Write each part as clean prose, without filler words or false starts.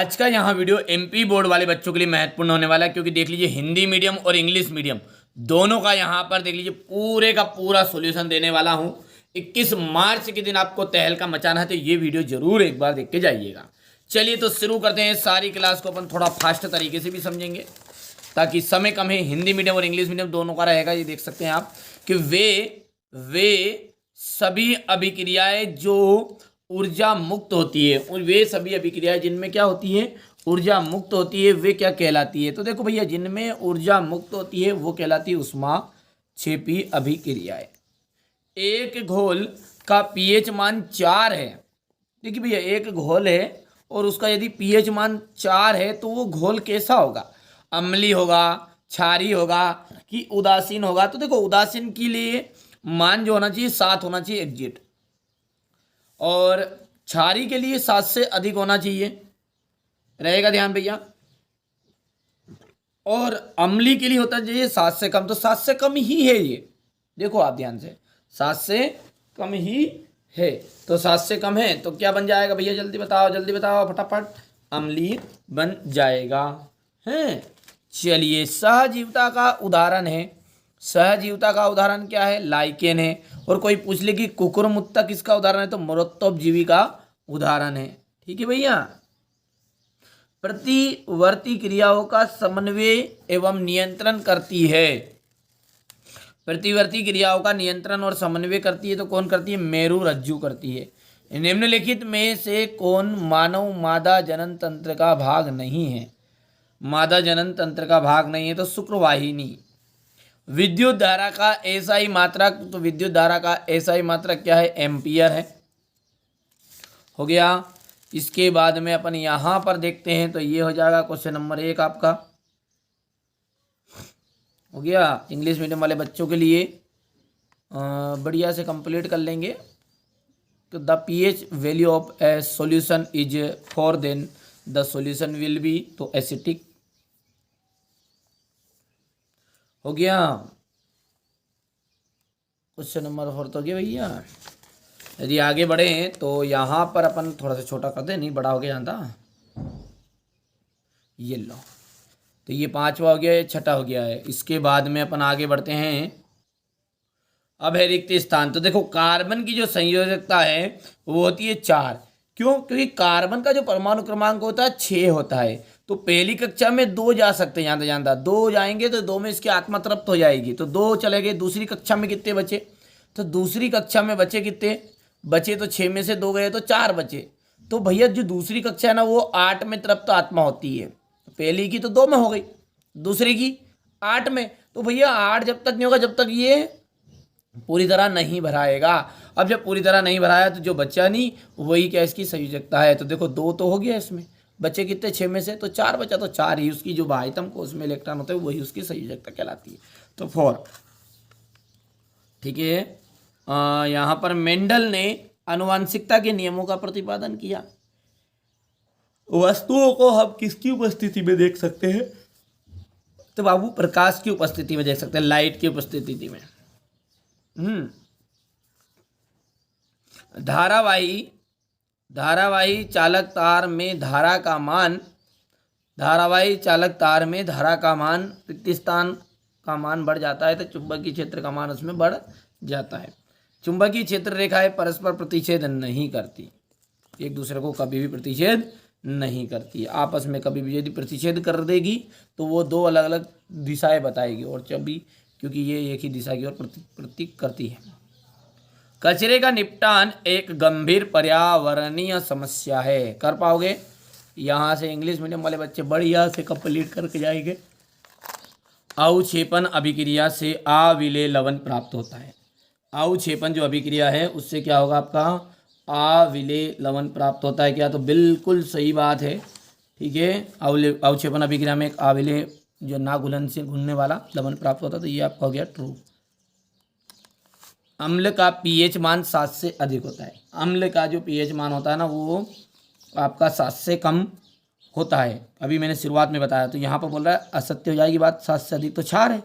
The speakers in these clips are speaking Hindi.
आज का यहाँ वीडियो एमपी बोर्ड वाले बच्चों के लिए महत्वपूर्ण होने वाला है, क्योंकि देख लीजिए हिंदी मीडियम और इंग्लिश मीडियम दोनों का यहाँ पर देख लीजिए पूरे का पूरा सॉल्यूशन देने वाला हूँ। 21 मार्च के दिन आपको तहलका मचाना है, तो ये वीडियो जरूर एक बार देख के जाइएगा। चलिए तो शुरू करते हैं। सारी क्लास को अपन थोड़ा फास्ट तरीके से भी समझेंगे ताकि समय कम है। हिंदी मीडियम और इंग्लिश मीडियम दोनों का रहेगा। ये देख सकते हैं आप कि वे सभी अभिक्रियाएं जो ऊर्जा मुक्त होती है, और वे सभी अभिक्रियाएं जिनमें क्या होती है, ऊर्जा मुक्त होती है, वे क्या कहलाती है? तो देखो भैया, जिनमें ऊर्जा मुक्त होती है वो कहलाती है ऊष्माक्षेपी अभिक्रियाएं। एक घोल का पीएच मान 4 है। देखिए भैया, एक घोल है और उसका यदि पीएच मान 4 है तो वो घोल कैसा होगा? अम्लीय होगा, क्षारीय होगा कि उदासीन होगा? तो देखो, उदासीन के लिए मान जो होना चाहिए 7 होना चाहिए एग्जिट, और क्षारीय के लिए 7 से अधिक होना चाहिए, रहेगा ध्यान भैया। और अम्लीय के लिए होता चाहिए 7 से कम। तो 7 से कम ही है ये, देखो आप ध्यान से, 7 से कम ही है। तो 7 से कम है तो क्या बन जाएगा भैया? जल्दी बताओ फटाफट। अम्लीय बन जाएगा है। चलिए, सहजीविता का उदाहरण है। सहजीविता का उदाहरण क्या है? लाइकेन है। और कोई पूछ ले कि कुकुरमुत्ता किसका उदाहरण है? तो मरुत्तोपजीवी का उदाहरण है। ठीक है भैया। प्रतिवर्ती क्रियाओं का समन्वय एवं नियंत्रण करती है। प्रतिवर्ती क्रियाओं का नियंत्रण और समन्वय करती है तो कौन करती है? मेरुरज्जु करती है। निम्नलिखित में से कौन मानव मादा जनन तंत्र का भाग नहीं है? मादा जनन तंत्र का भाग नहीं है तो शुक्रवाहिनी। विद्युत धारा का एसआई मात्रक, तो विद्युत धारा का एसआई मात्रक क्या है? एम्पियर है। हो गया। इसके बाद में अपन यहां पर देखते हैं तो ये हो जाएगा क्वेश्चन नंबर 1 आपका हो गया। इंग्लिश मीडियम वाले बच्चों के लिए बढ़िया से कंप्लीट कर लेंगे। तो the pH value of a solution is 4, then the solution will be, तो एसिटिक हो गया। क्वेश्चन नंबर 4 तो हो गया भैया। यदि आगे बढ़े हैं तो यहाँ पर अपन थोड़ा सा छोटा कर दे, नहीं बड़ा हो गया यहाँ था। ये लो, तो ये 5वां हो गया, ये 6ठा हो गया है। इसके बाद में अपन आगे बढ़ते हैं। अब है रिक्त स्थान। तो देखो, कार्बन की जो संयोजकता है वो होती है 4। क्यों? क्योंकि कार्बन का जो परमाणु क्रमांक होता है 6 होता है। तो पहली कक्षा में 2 जा सकते हैं, जानता 2 जाएंगे तो 2 में इसकी आत्मा तृप्त हो जाएगी, तो 2 चले गए। दूसरी कक्षा में कितने बचे? तो दूसरी कक्षा में बचे कितने बचे? तो 6 में से 2 गए तो 4 बचे। तो भैया, जो दूसरी कक्षा है ना वो 8 में तृप्त आत्मा होती है। पहली की तो 2 में हो गई, दूसरी की 8 में। तो भैया 8 जब तक नहीं होगा जब तक ये पूरी तरह नहीं भराएगा। अब जब पूरी तरह नहीं भराया तो जो बच्चा नहीं वही क्या इसकी संयोजकता है। तो देखो 2 तो हो गया, इसमें बचे कितने? 6 में से तो 4 बचा, तो 4 ही उसकी जो बाह्यतम कोश में इलेक्ट्रॉन होता है वही उसकी संयोजकता कहलाती है। तो 4 ठीक है। यहाँ पर मेंडल ने आनुवंशिकता के नियमों का प्रतिपादन किया। वस्तुओं को हम किसकी उपस्थिति में देख सकते हैं? तो बाबू प्रकाश की उपस्थिति में देख सकते हैं, लाइट की उपस्थिति में। धारावाही चालक तार में धारा का मान, धारावाही चालक तार में धारा का मान, रिक्त स्थान का मान बढ़ जाता है तो चुंबकीय क्षेत्र का मान उसमें बढ़ जाता है। चुंबकीय क्षेत्र रेखाएं परस्पर प्रतिच्छेद नहीं करती, एक दूसरे को कभी भी प्रतिच्छेद नहीं करती। आपस में कभी भी यदि प्रतिच्छेद कर देगी तो वो 2 अलग अलग दिशाएं बताएगी, और जब भी क्योंकि ये एक ही दिशा की ओर प्रतीक करती है। कचरे का निपटान एक गंभीर पर्यावरणीय समस्या है। कर पाओगे? यहाँ से इंग्लिश मीडियम वाले बच्चे बढ़िया से कंप्लीट करके जाएंगे। अवक्षेपण अभिक्रिया से अविलेय लवण प्राप्त होता है। अवक्षेपण जो अभिक्रिया है उससे क्या होगा? आपका अविलेय लवण प्राप्त होता है। क्या? तो बिल्कुल सही बात है। ठीक है। अवक्षेपण अभिक्रिया में एक अविलेय जो ना घुलन से घुलने वाला लवण प्राप्त होता है। तो ये आपका हो गया ट्रू। अम्ल का पीएच मान 7 से अधिक होता है। अम्ल का जो पीएच मान होता है ना वो आपका 7 से कम होता है। अभी मैंने शुरुआत में बताया। तो यहाँ पर बोल रहा है असत्य हो जाएगी बात, 7 से अधिक तो 4 है।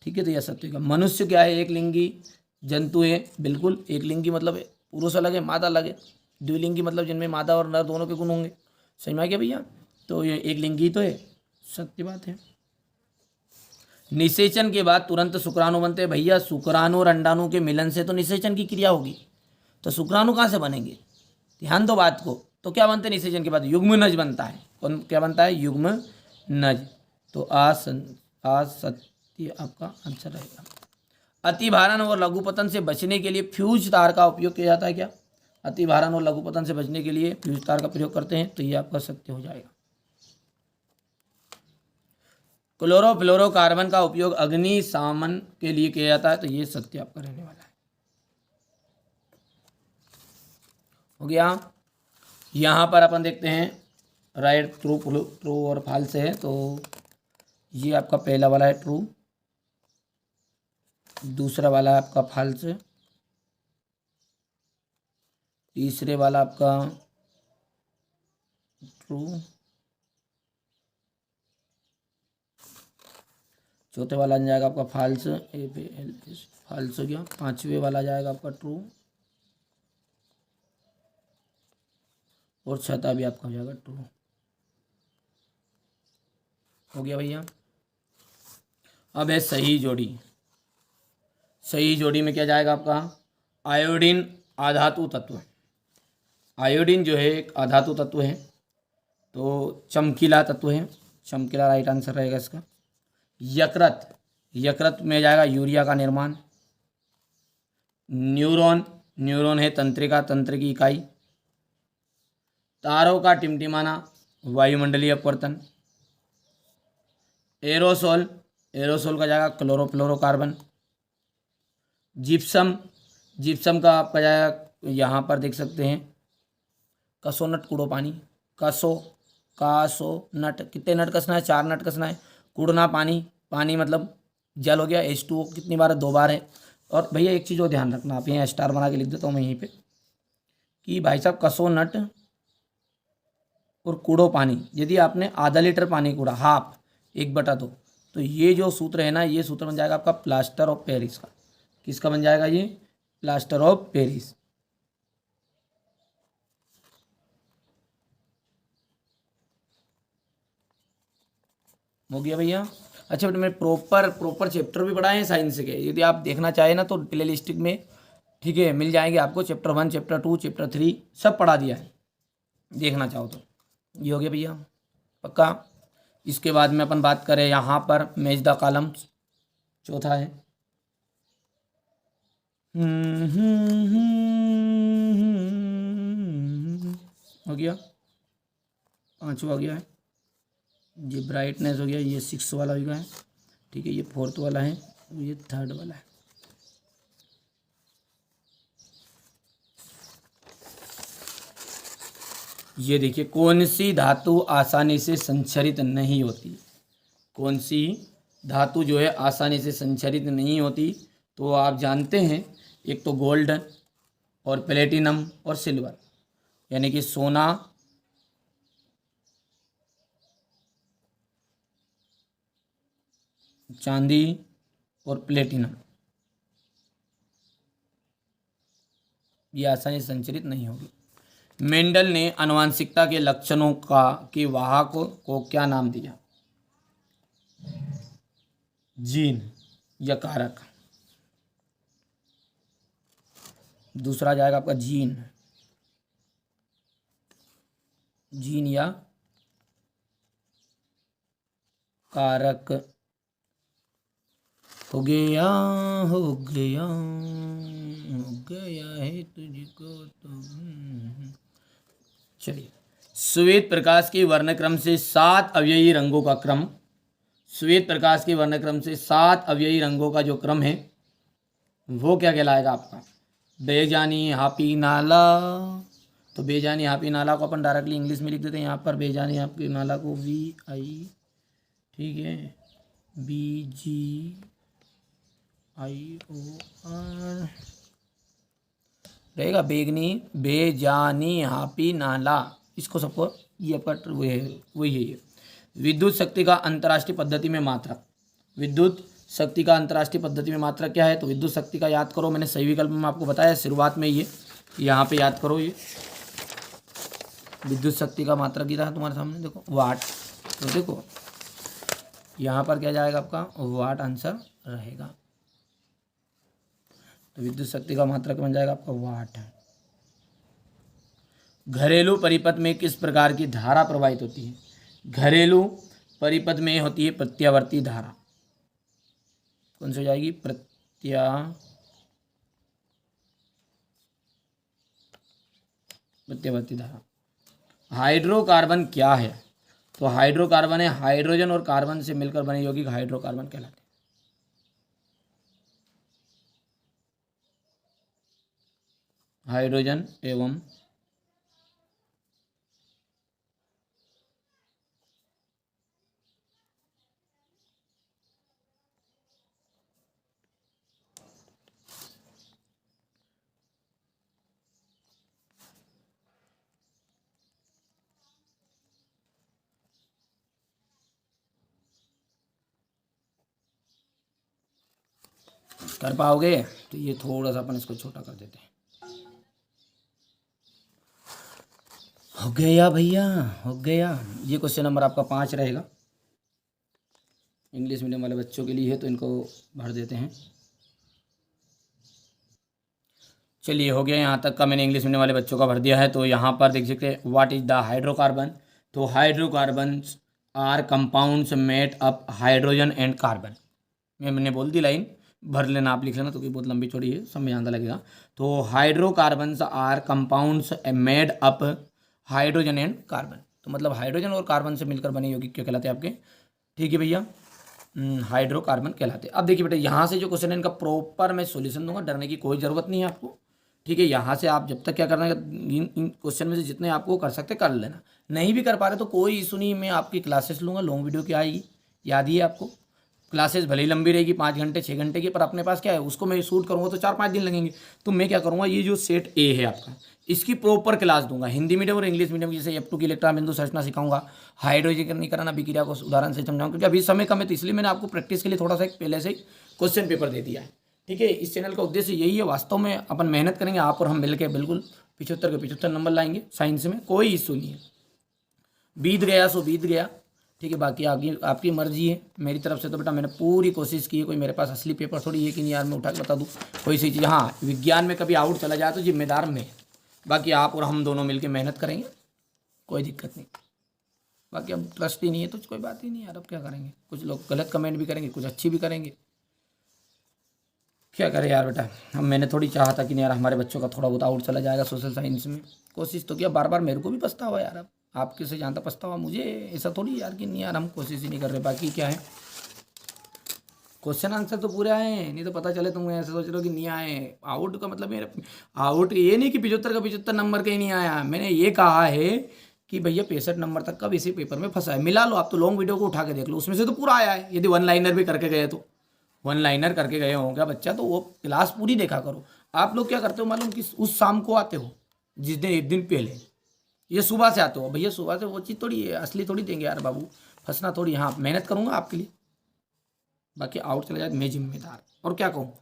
ठीक है, तो ये असत्य का। मनुष्य क्या है? एक लिंगी जंतु है। बिल्कुल, एक लिंगी मतलब पुरुष अलग है मादा अलग है। द्विलिंगी मतलब जिनमें मादा और नर दोनों के गुण होंगे। समझ में आ गया भैया। तो ये एक लिंगी तो है, सत्य बात है। निषेचन के बाद तुरंत शुक्राणु बनते हैं भैया। शुक्राणु और अंडाणु के मिलन से तो निषेचन की क्रिया होगी, तो शुक्राणु कहाँ से बनेंगे? ध्यान दो बात को। तो क्या बनते हैं निषेचन के बाद? युग्मनज बनता है। कौन क्या बनता है? युग्मनज। तो असत्य आपका आंसर रहेगा। अतिभारण और लघुपतन से बचने के लिए फ्यूज तार का उपयोग किया जाता है क्या? अतिभारण और लघुपतन से बचने के लिए फ्यूज तार का प्रयोग करते हैं, तो ये आपका सत्य हो जाएगा। क्लोरोफ्लोरोकार्बन का उपयोग अग्निशमन के लिए किया जाता है, तो ये सत्य आपका रहने वाला है। हो गया। यहाँ पर अपन देखते हैं राइट, ट्रू और फॉल्स है। तो ये आपका पहला वाला है ट्रू, दूसरा वाला है आपका फॉल्स, तीसरे वाला आपका ट्रू, चौथे वाला आ जाएगा आपका फॉल्स, फॉल्स हो गया। पांचवे वाला जाएगा आपका ट्रू, और छठा भी आपका हो जाएगा ट्रू। हो गया भैया। अब है सही जोड़ी। सही जोड़ी में क्या जाएगा आपका? आयोडीन आधातु तत्व। आयोडीन जो है एक आधातु तत्व है, तो चमकीला तत्व है, चमकीला राइट आंसर रहेगा इसका। यकृत, यकृत में जाएगा यूरिया का निर्माण। न्यूरॉन, न्यूरॉन है तंत्रिका, तंत्र की इकाई। तारों का टिमटिमाना, वायुमंडलीय अपवर्तन। एरोसोल, एरोसोल का जाएगा क्लोरोफ्लोरोकार्बन। जिप्सम, जिप्सम का आपका जाएगा यहाँ पर देख सकते हैं कसोनट कूड़ो पानी। कासो नट, कितने नट कसना है? 4 नट कसना है। कूड़ना पानी, पानी मतलब जल हो गया। H2O कितनी बार है? 2 बार है। और भैया एक चीज़ और ध्यान रखना, आप यहाँ स्टार बना के लिख देता हूँ मैं यहीं पे, कि भाई साहब कसो नट और कूड़ो पानी, यदि आपने आधा लीटर पानी कूड़ा, हाफ 1/2, तो ये जो सूत्र है ना, ये सूत्र बन जाएगा आपका प्लास्टर ऑफ पेरिस का। किसका बन जाएगा ये? Plaster of Paris. हो गया भैया। अच्छा बेटा, मैं प्रॉपर चैप्टर भी पढ़ाए हैं साइंस के, यदि आप देखना चाहें ना तो प्ले लिस्ट में, ठीक है, मिल जाएंगे आपको। चैप्टर 1, चैप्टर 2, चैप्टर 3 सब पढ़ा दिया है, देखना चाहो तो। ये हो गया भैया पक्का। इसके बाद में अपन बात करें यहाँ पर मैच द कॉलम, चौथा है। हो गया, पांचवा हो गया है। ये ब्राइटनेस हो गया, ये 6 वाला हो गया है, ठीक है। ये 4th वाला है, ये 3rd वाला है। ये देखिए, कौन सी धातु आसानी से संचरित नहीं होती? कौन सी धातु जो है आसानी से संचरित नहीं होती? तो आप जानते हैं, एक तो गोल्ड और प्लेटिनम और सिल्वर, यानी कि सोना, चांदी और प्लेटिनम, ये आसानी से संचरित नहीं होगी। मेंडल ने आनुवंशिकता के लक्षणों के वाहक को क्या नाम दिया? जीन या कारक। दूसरा जाएगा आपका जीन, जीन या कारक। हो गया, हो गया, हो गया है तुझको तो। चलिए, श्वेत प्रकाश के वर्णक्रम से 7 अवयवी रंगों का क्रम। श्वेत प्रकाश के वर्णक्रम से 7 अवयवी रंगों का जो क्रम है वो क्या कहलाएगा आपका? बेजानी हापी नाला। तो बेजानी हापी नाला को अपन डायरेक्टली इंग्लिश में लिख देते हैं यहाँ पर। बेजानी हापी नाला को VI, ठीक है, BGIOR रहेगा। बेजानी हापी नाला, इसको सबको ये आपका वही है ये। विद्युत शक्ति का अंतर्राष्ट्रीय पद्धति में मात्रक। विद्युत शक्ति का अंतर्राष्ट्रीय पद्धति में मात्रक क्या है? तो विद्युत शक्ति का याद करो, मैंने सही विकल्प में आपको बताया शुरुआत में, ये यहाँ पे याद करो। ये विद्युत शक्ति का मात्रक की तरह तुम्हारे सामने देखो वाट, तो देखो यहाँ पर क्या जाएगा आपका वाट आंसर रहेगा। तो विद्युत शक्ति का मात्रक बन जाएगा आपका वाट। घरेलू परिपथ में किस प्रकार की धारा प्रवाहित होती है? घरेलू परिपथ में होती है प्रत्यावर्ती धारा। कौन सी हो जाएगी? प्रत्यावर्ती धारा। हाइड्रोकार्बन क्या है? तो हाइड्रोकार्बन है हाइड्रोजन और कार्बन से मिलकर बने यौगिक हाइड्रोकार्बन कहलाते हैं। हाइड्रोजन एवं कर पाओगे? तो ये थोड़ा सा अपन इसको छोटा कर देते हैं। हो गया भैया, हो गया। ये क्वेश्चन नंबर आपका 5 रहेगा। इंग्लिश मीडियम वाले बच्चों के लिए है तो इनको भर देते हैं। चलिए हो गया, यहाँ तक का मैंने इंग्लिश मीडियम वाले बच्चों का भर दिया है। तो यहाँ पर देख सकते व्हाट इज द हाइड्रोकार्बन। तो hydrocarbon are compounds made up hydrogen and carbon. मैंने बोल दी लाइन, भर लेना, आप लिख लेना तो बहुत लंबी चौड़ी है, समय ज़्यादा लगेगा। तो hydrocarbons are compounds made up hydrogen and carbon. तो मतलब हाइड्रोजन और कार्बन से मिलकर बने यौगिक क्या कहलाते हैं आपके? ठीक है भैया, हाइड्रोकार्बन कहलाते हैं। अब देखिए बेटा, यहाँ से जो क्वेश्चन है इनका प्रॉपर मैं सॉल्यूशन दूंगा, डरने की कोई ज़रूरत नहीं है आपको। ठीक है, यहाँ से आप जब तक क्या करना है, इन क्वेश्चन में से जितने आपको कर सकते कर लेना, नहीं भी कर पा रहे तो कोई इशू नहीं, मैं आपकी क्लासेस लूँगा, लॉन्ग वीडियो की आएगी, याद ही है आपको। क्लासेस भले ही लंबी रहेगी 5 घंटे 6 घंटे की, पर अपने पास क्या है उसको मैं शूट करूँगा तो 4-5 दिन लगेंगे। तो मैं क्या करूँगा, ये जो सेट ए है आपका, इसकी प्रॉपर क्लास दूंगा, हिंदी मीडियम और इंग्लिश मीडियम, जैसे F2 की इलेक्ट्रॉन बिंदु संरचना सिखाऊंगा, हाइड्रोजनीकरण अभिक्रिया को उदाहरण से समझाऊंगा, क्योंकि अभी समय कम है तो इसलिए मैंने आपको प्रैक्टिस के लिए थोड़ा सा एक पहले से क्वेश्चन पेपर दे दिया है। ठीक है, इस चैनल का उद्देश्य यही है, वास्तव में अपन मेहनत करेंगे, आप और हम मिलकर बिल्कुल 75 के 75 नंबर लाएंगे। साइंस में कोई इशू नहीं है, बीत गया सो बीत गया। ठीक है, बाकी आपकी मर्जी है। मेरी तरफ से तो बेटा मैंने पूरी कोशिश की है, कोई मेरे पास असली पेपर थोड़ी है कि नहीं यार मैं उठा के बता दूँ कोई सी चीज़। हाँ, विज्ञान में कभी आउट चला जाए तो जिम्मेदार मैं, बाकी आप और हम दोनों मिलकर मेहनत करेंगे, कोई दिक्कत नहीं। बाकी अब ट्रस्ट ही नहीं है तो कोई बात ही नहीं यार, अब क्या करेंगे, कुछ लोग गलत कमेंट भी करेंगे, कुछ अच्छी भी करेंगे, क्या करें यार बेटा। हम मैंने थोड़ी चाहा था कि नहीं यार हमारे बच्चों का थोड़ा बहुत आउट चला जाएगा सोशल साइंस में, कोशिश तो किया, बार बार मेरे को भी पछतावा यार, अब आपके से जानता पछतावा मुझे, ऐसा थोड़ी यार कि नहीं यार हम कोशिश ही नहीं कर रहे। बाकी क्या है, क्वेश्चन आंसर तो पूरे आए हैं, नहीं तो पता चले तुम ऐसे सोच रहे हो कि नहीं आए। आउट का मतलब मेरा आउट ये नहीं कि 75 का 75 नंबर का ही नहीं आया, मैंने ये कहा है कि भैया 65 नंबर तक का इसी पेपर में फंसा है। मिला लो आप, तो लॉन्ग वीडियो को उठा के देख लो, उसमें से तो पूरा आया है। यदि 1 लाइनर भी करके गए तो 1 लाइनर करके गए होंगे बच्चा, तो वो क्लास पूरी देखा करो। आप लोग क्या करते हो मालूम, कि उस शाम को आते हो जिस दिन एक दिन पहले, ये सुबह से आते हो। भैया सुबह से वो चीज़ थोड़ी है, असली थोड़ी देंगे यार बाबू, फंसना थोड़ी। हाँ, मेहनत करूँगा आपके लिए, बाकी आउट चला जाए मैं जिम्मेदार। और क्या कहूँ,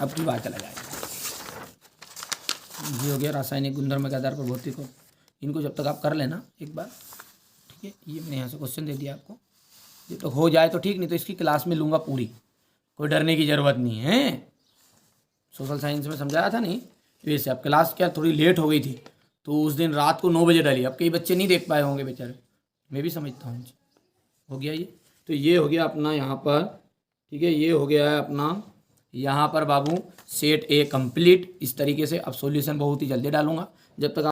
अब की बात चला जाएगा। ये हो गया रासायनिक गुणधर्म के आधार पर भौतिक हो, इनको जब तक आप कर लेना एक बार। ठीक है, ये मैंने यहाँ से क्वेश्चन दे दिया आपको, ये तो हो जाए तो ठीक, नहीं तो इसकी क्लास में लूँगा पूरी, कोई डरने की ज़रूरत नहीं है। सोशल साइंस में समझाया था नहीं, वैसे अब क्लास क्या थोड़ी लेट हो गई थी तो उस दिन रात को 9 बजे डाली, अब कई बच्चे नहीं देख पाए होंगे बेचारे, मैं भी समझता हूँ। हो गया ये, तो ये हो गया अपना यहाँ पर। ठीक है, ये हो गया है अपना यहाँ पर बाबू सेट ए कंप्लीट। इस तरीके से अब सॉल्यूशन बहुत ही जल्दी डालूंगा, जब तक